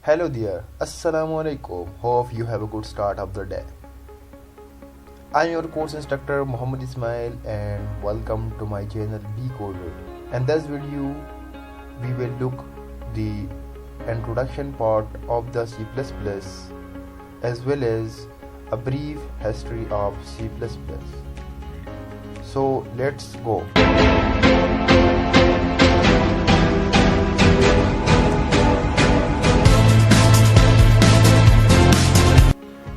Hello there, Assalamu alaikum. Hope you have a good start of the day. I am your course instructor Muhammad Ismail and welcome to my channel Be Coded. In this video, we will look the introduction part of the C++ as well as a brief history of C++. So let's go.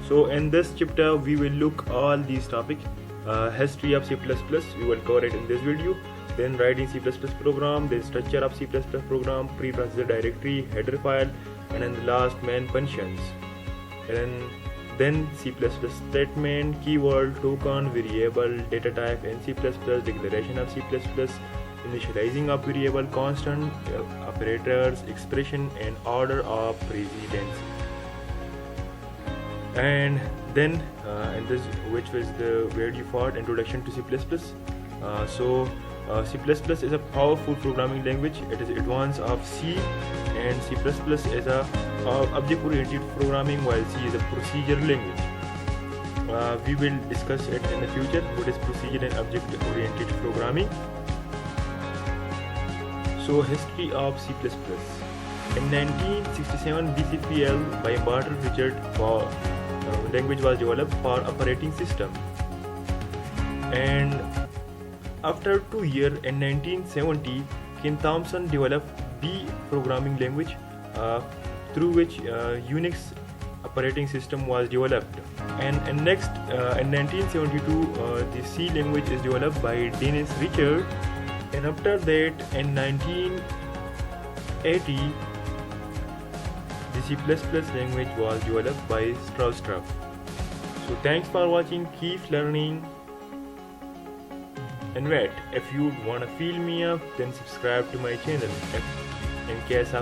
So in this chapter we will look all these topics. History of C++, we will cover it in this video. Then writing C++ program, then structure of C++ program, preprocessor directory, header file, and then the last main functions. And then C++ statement, keyword, token, variable, data type in C++, declaration of C++, initializing of variable, constant, operators, expression, and order of precedence. And then in this, which was the very part introduction to C++. C++ is a powerful programming language. It is advanced of C, and C++ is a object-oriented programming, while C is a procedure language. We will discuss it in the future. What is procedure and object-oriented programming? So history of C++. In 1967, BCPL by Barter Richard language was developed for operating system, and after 2 years in 1970, Ken Thompson developed B programming language through which UNIX operating system was developed. And in 1972, the C language is developed by Dennis Richard, and after that in 1980 the C++ language was developed by Strauss. So thanks for watching, keep learning, and wait, if you wanna fill me up, then subscribe to my channel in case of